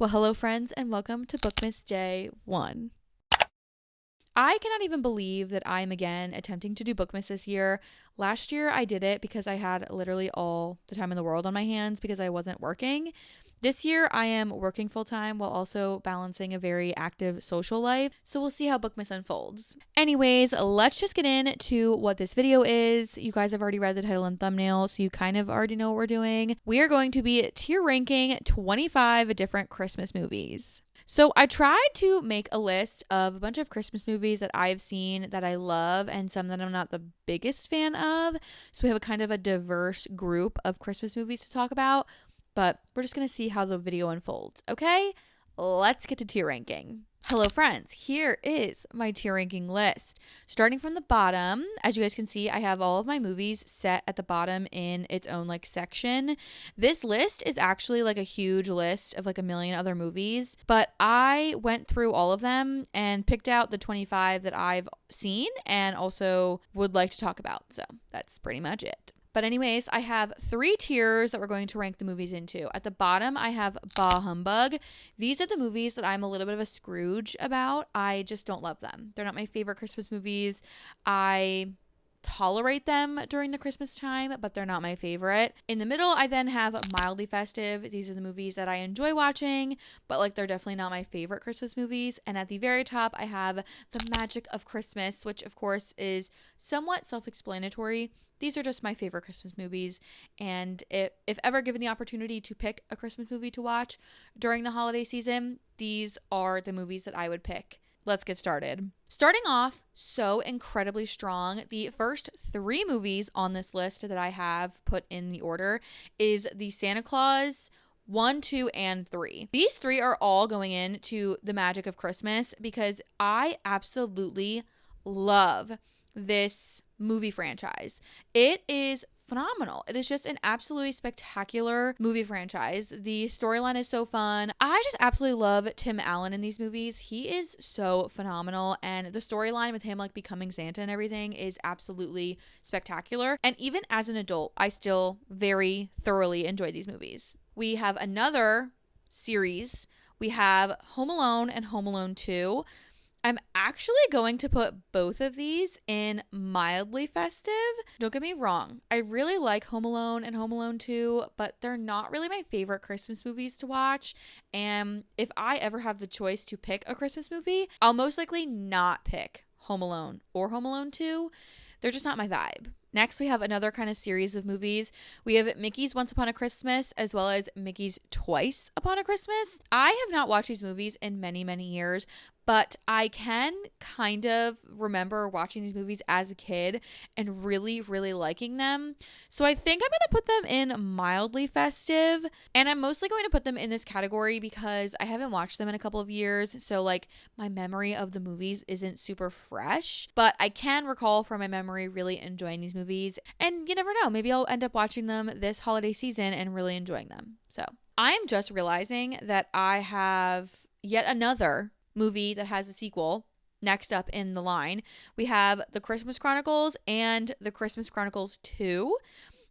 Well, hello, friends, and welcome to Bookmas Day 1. I cannot even believe that I'm again attempting to do Bookmas this year. Last year, I did it because I had literally all the time in the world on my hands because I wasn't working. This year, I am working full time while also balancing a very active social life, so we'll see how Bookmas unfolds. Anyways, let's just get into what this video is. You guys have already read the title and thumbnail, so you kind of already know what we're doing. We are going to be tier ranking 25 different Christmas movies. So I tried to make a list of a bunch of Christmas movies that I've seen that I love and some that I'm not the biggest fan of. So we have a kind of a diverse group of Christmas movies to talk about, but we're just going to see how the video unfolds, okay? Let's get to tier ranking. Hello, friends. Here is my tier ranking list. Starting from the bottom, as you guys can see, I have all of my movies set at the bottom in its own section. This list is actually a huge list of a million other movies, but I went through all of them and picked out the 25 that I've seen and also would like to talk about. So that's pretty much it. But anyways, I have 3 tiers that we're going to rank the movies into. At the bottom, I have Bah Humbug. These are the movies that I'm a little bit of a Scrooge about. I just don't love them. They're not my favorite Christmas movies. I tolerate them during the Christmas time, but they're not my favorite. In the middle, I then have Mildly Festive. These are the movies that I enjoy watching, but they're definitely not my favorite Christmas movies. And at the very top, I have The Magic of Christmas, which of course is somewhat self-explanatory. These are just my favorite Christmas movies, and if ever given the opportunity to pick a Christmas movie to watch during the holiday season, these are the movies that I would pick. Let's get started. Starting off so incredibly strong, the first 3 movies on this list that I have put in the order is the Santa Claus 1, 2, and 3. These 3 are all going into The Magic of Christmas because I absolutely love this movie franchise. It is phenomenal. It is just an absolutely spectacular movie franchise. The storyline is so fun. I just absolutely love Tim Allen in these movies. He is so phenomenal, and the storyline with him becoming Santa and everything is absolutely spectacular. And even as an adult, I still very thoroughly enjoy these movies. We have another series. We have Home Alone and Home Alone 2. I'm actually going to put both of these in mildly festive. Don't get me wrong. I really like Home Alone and Home Alone 2, but they're not really my favorite Christmas movies to watch. And if I ever have the choice to pick a Christmas movie, I'll most likely not pick Home Alone or Home Alone 2. They're just not my vibe. Next, we have another kind of series of movies. We have Mickey's Once Upon a Christmas as well as Mickey's Twice Upon a Christmas. I have not watched these movies in many, many years, but I can kind of remember watching these movies as a kid and really, really liking them. So I think I'm going to put them in mildly festive. And I'm mostly going to put them in this category because I haven't watched them in a couple of years. So my memory of the movies isn't super fresh. But I can recall from my memory really enjoying these movies. And you never know, maybe I'll end up watching them this holiday season and really enjoying them. So I'm just realizing that I have yet another movie that has a sequel next up in the line. We have The Christmas Chronicles and The Christmas Chronicles 2.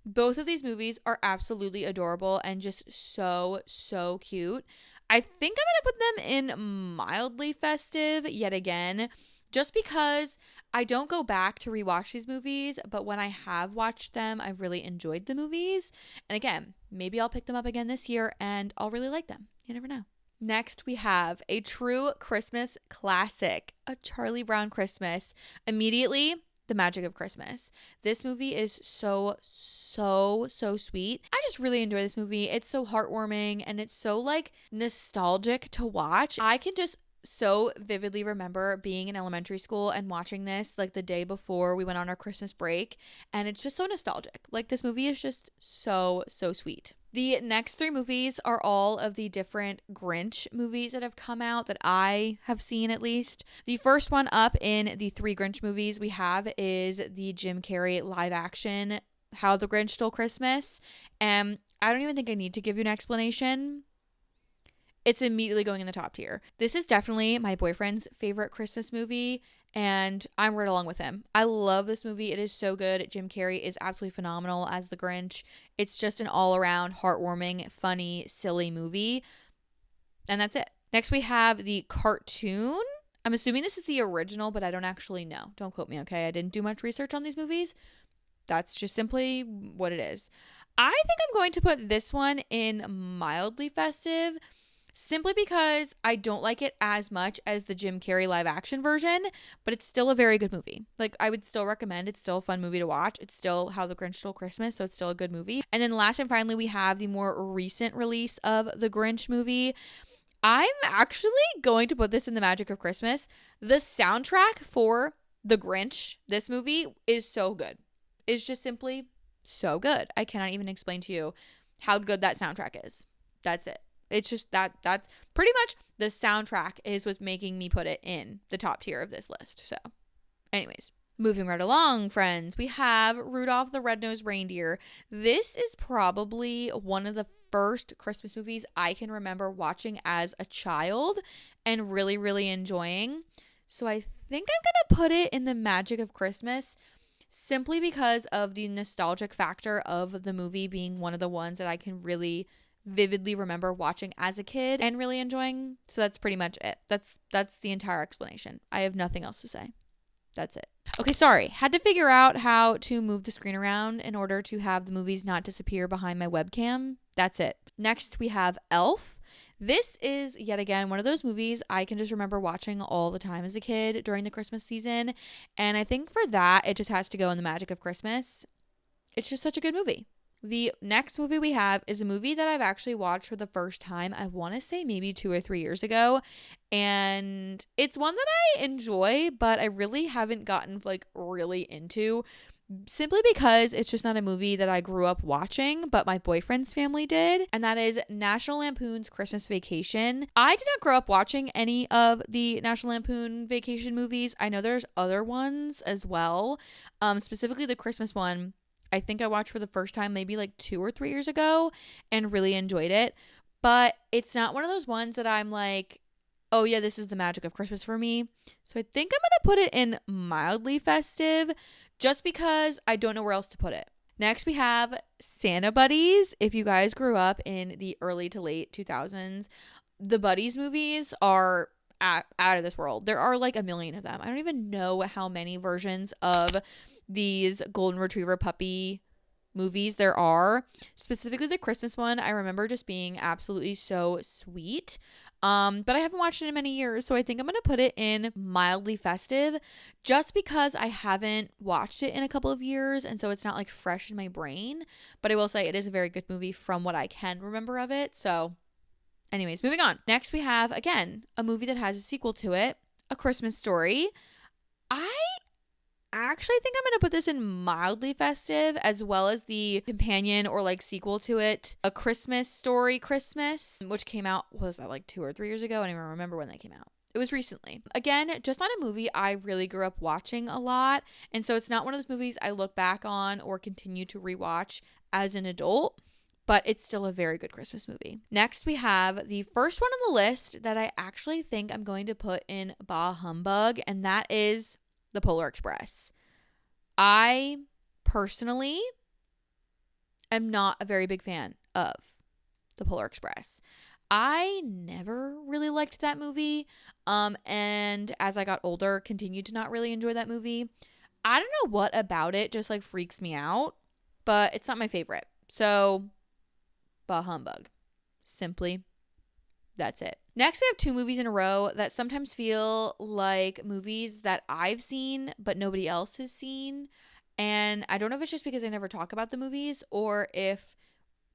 Both of these movies are absolutely adorable and just so, so cute. I think I'm going to put them in mildly festive yet again, just because I don't go back to rewatch these movies, but when I have watched them, I've really enjoyed the movies. And again, maybe I'll pick them up again this year and I'll really like them. You never know. Next, we have a true Christmas classic, A Charlie Brown Christmas. Immediately, The Magic of Christmas. This movie is so, so, so sweet. I just really enjoy this movie. It's so heartwarming and it's so nostalgic to watch. I can just so vividly remember being in elementary school and watching this the day before we went on our Christmas break, and it's just so nostalgic. This movie is just so, so sweet. The next 3 movies are all of the different Grinch movies that have come out that I have seen at least. The first one up in the 3 Grinch movies we have is the Jim Carrey live action How the Grinch Stole Christmas. And I don't even think I need to give you an explanation. It's immediately going in the top tier. This is definitely my boyfriend's favorite Christmas movie, and I'm right along with him. I love this movie. It is so good. Jim Carrey is absolutely phenomenal as the Grinch. It's just an all-around, heartwarming, funny, silly movie. And that's it. Next, we have the cartoon. I'm assuming this is the original, but I don't actually know. Don't quote me, okay? I didn't do much research on these movies. That's just simply what it is. I think I'm going to put this one in mildly festive, simply because I don't like it as much as the Jim Carrey live action version, but it's still a very good movie. Like, I would still recommend. It's still a fun movie to watch. It's still How the Grinch Stole Christmas, so it's still a good movie. And then last and finally, we have the more recent release of the Grinch movie. I'm actually going to put this in the magic of Christmas. The soundtrack for the Grinch, this movie, is so good. It's just simply so good. I cannot even explain to you how good that soundtrack is. That's it. It's just that's pretty much the soundtrack is what's making me put it in the top tier of this list. So anyways, moving right along, friends, we have Rudolph the Red-Nosed Reindeer. This is probably one of the first Christmas movies I can remember watching as a child and really, really enjoying. So I think I'm going to put it in the magic of Christmas, simply because of the nostalgic factor of the movie being one of the ones that I can really vividly remember watching as a kid and really enjoying. So that's pretty much it. That's the entire explanation. I have nothing else to say. That's it. Okay, sorry. Had to figure out how to move the screen around in order to have the movies not disappear behind my webcam. That's it. Next, we have Elf. This is, yet again, one of those movies I can just remember watching all the time as a kid during the Christmas season. And I think for that, it just has to go in the magic of Christmas. It's just such a good movie. The next movie we have is a movie that I've actually watched for the first time, I want to say maybe 2 or 3 years ago. And it's one that I enjoy, but I really haven't gotten like really into, simply because it's just not a movie that I grew up watching, but my boyfriend's family did. And that is National Lampoon's Christmas Vacation. I did not grow up watching any of the National Lampoon Vacation movies. I know there's other ones as well. Specifically the Christmas one, I think I watched for the first time maybe like 2 or 3 years ago and really enjoyed it. But it's not one of those ones that I'm like, oh yeah, this is the magic of Christmas for me. So I think I'm going to put it in mildly festive just because I don't know where else to put it. Next, we have Santa Buddies. If you guys grew up in the early to late 2000s, the Buddies movies are out of this world. There are like a million of them. I don't even know how many versions of these golden retriever puppy movies there are. Specifically the Christmas one, I remember just being absolutely so sweet. But I haven't watched it in many years, so I think I'm going to put it in mildly festive just because I haven't watched it in a couple of years, and so it's not like fresh in my brain. But I will say it is a very good movie from what I can remember of it. So anyways, moving on. Next we have, again, a movie that has a sequel to it, A Christmas Story. I actually think I'm going to put this in mildly festive, as well as the companion or like sequel to it, A Christmas Story Christmas, which came out, was that like 2 or 3 years ago? I don't even remember when they came out. It was recently. Again, just not a movie I really grew up watching a lot, and so it's not one of those movies I look back on or continue to rewatch as an adult, but it's still a very good Christmas movie. Next, we have the first one on the list that I actually think I'm going to put in Bah Humbug, and that is The Polar Express. I personally am not a very big fan of The Polar Express. I never really liked that movie, and as I got older, continued to not really enjoy that movie. I don't know what about it just like freaks me out, but it's not my favorite. So, bah humbug. Simply, that's it. Next, we have 2 movies in a row that sometimes feel like movies that I've seen, but nobody else has seen. And I don't know if it's just because I never talk about the movies or if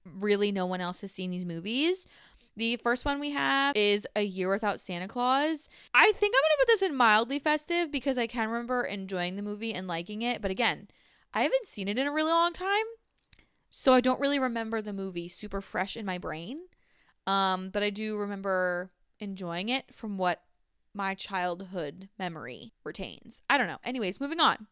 really no one else has seen these movies. The first one we have is A Year Without Santa Claus. I think I'm going to put this in mildly festive because I can remember enjoying the movie and liking it. But again, I haven't seen it in a really long time, so I don't really remember the movie super fresh in my brain. But I do remember enjoying it from what my childhood memory retains. I don't know. Anyways, moving on.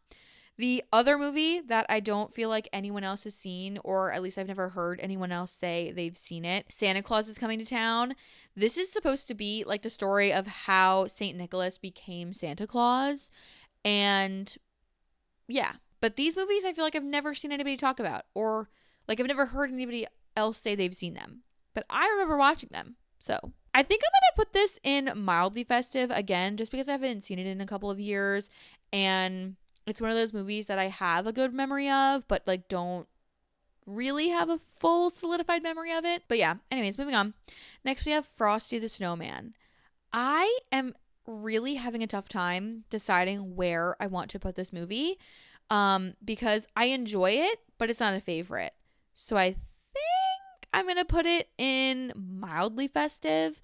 The other movie that I don't feel like anyone else has seen, or at least I've never heard anyone else say they've seen it, Santa Claus is Coming to Town. This is supposed to be like the story of how St. Nicholas became Santa Claus. And yeah, but these movies I feel like I've never seen anybody talk about, or like I've never heard anybody else say they've seen them. But I remember watching them. So I think I'm going to put this in mildly festive again, just because I haven't seen it in a couple of years. And it's one of those movies that I have a good memory of, but like don't really have a full solidified memory of it. But yeah, anyways, moving on. Next, we have Frosty the Snowman. I am really having a tough time deciding where I want to put this movie because I enjoy it, but it's not a favorite. So I think I'm going to put it in mildly festive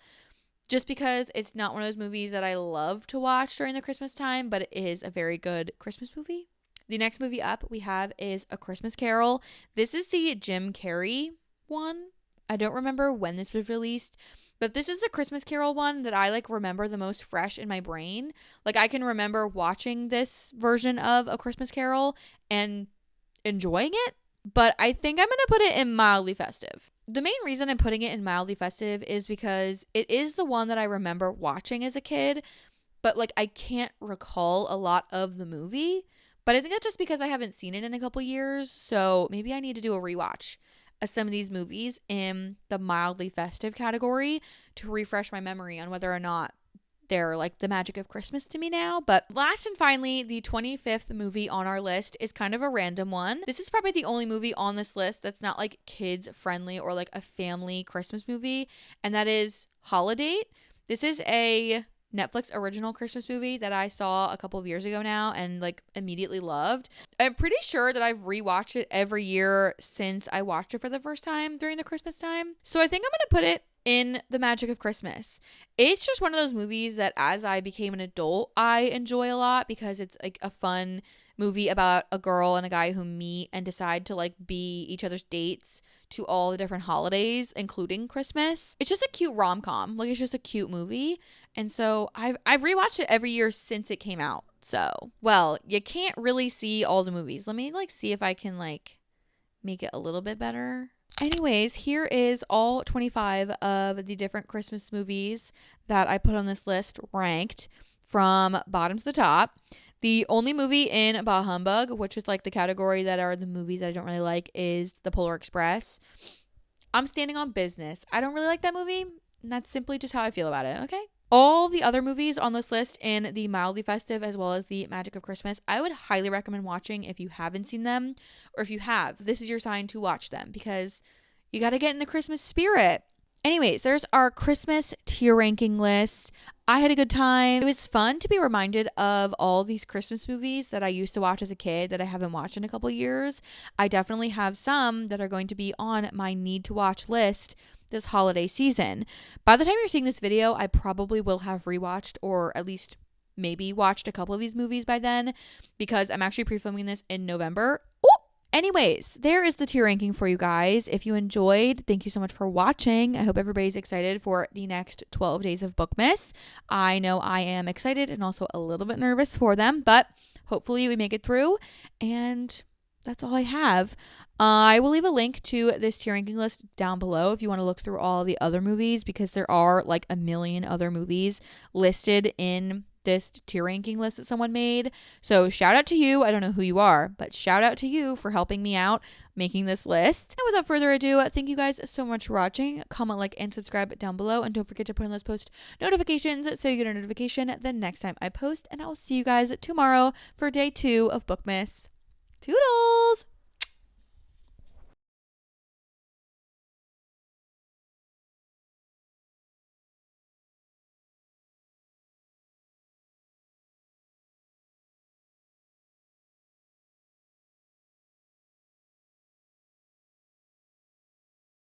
just because it's not one of those movies that I love to watch during the Christmas time, but it is a very good Christmas movie. The next movie up we have is A Christmas Carol. This is the Jim Carrey one. I don't remember when this was released, but this is the Christmas Carol one that I like remember the most fresh in my brain. Like I can remember watching this version of A Christmas Carol and enjoying it, but I think I'm going to put it in mildly festive. The main reason I'm putting it in mildly festive is because it is the one that I remember watching as a kid, but like I can't recall a lot of the movie. But I think that's just because I haven't seen it in a couple years, so maybe I need to do a rewatch of some of these movies in the mildly festive category to refresh my memory on whether or not they're like the magic of Christmas to me now. But last and finally, the 25th movie on our list is kind of a random one. This is probably the only movie on this list that's not like kids friendly or like a family Christmas movie, and that is Holiday. This is a Netflix original Christmas movie that I saw a couple of years ago now and like immediately loved. I'm pretty sure that I've rewatched it every year since I watched it for the first time during the Christmas time. So I think I'm going to put it in the magic of Christmas. It's just one of those movies that as I became an adult, I enjoy a lot because it's like a fun movie about a girl and a guy who meet and decide to like be each other's dates to all the different holidays, including Christmas. It's just a cute rom-com. Like it's just a cute movie. And so I've rewatched it every year since it came out. So, well, you can't really see all the movies. Let me like see if I can like make it a little bit better. Anyways, here is all 25 of the different Christmas movies that I put on this list ranked from bottom to the top. The only movie in Bah Humbug, which is like the category that are the movies that I don't really like, is The Polar Express. I'm standing on business. I don't really like that movie, and that's simply just how I feel about it, okay? All the other movies on this list in the mildly festive as well as the magic of Christmas, I would highly recommend watching if you haven't seen them, or if you have, this is your sign to watch them because you got to get in the Christmas spirit. Anyways, there's our Christmas tier ranking list. I had a good time. It was fun to be reminded of all these Christmas movies that I used to watch as a kid that I haven't watched in a couple years. I definitely have some that are going to be on my need to watch list this holiday season. By the time you're seeing this video, I probably will have rewatched or at least maybe watched a couple of these movies by then because I'm actually pre-filming this in November. Anyways, there is the tier ranking for you guys. If you enjoyed, thank you so much for watching. I hope everybody's excited for the next 12 days of Bookmas. I know I am excited and also a little bit nervous for them, but hopefully we make it through. And that's all I have. I will leave a link to this tier ranking list down below if you want to look through all the other movies because there are like a million other movies listed in this tier ranking list that someone made. So shout out to you. I don't know who you are, but shout out to you for helping me out making this list. And without further ado, thank you guys so much for watching. Comment, like, and subscribe down below. And don't forget to put on those post notifications so you get a notification the next time I post. And I will see you guys tomorrow for day 2 of Bookmas. Toodles!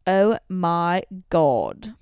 Oh my god.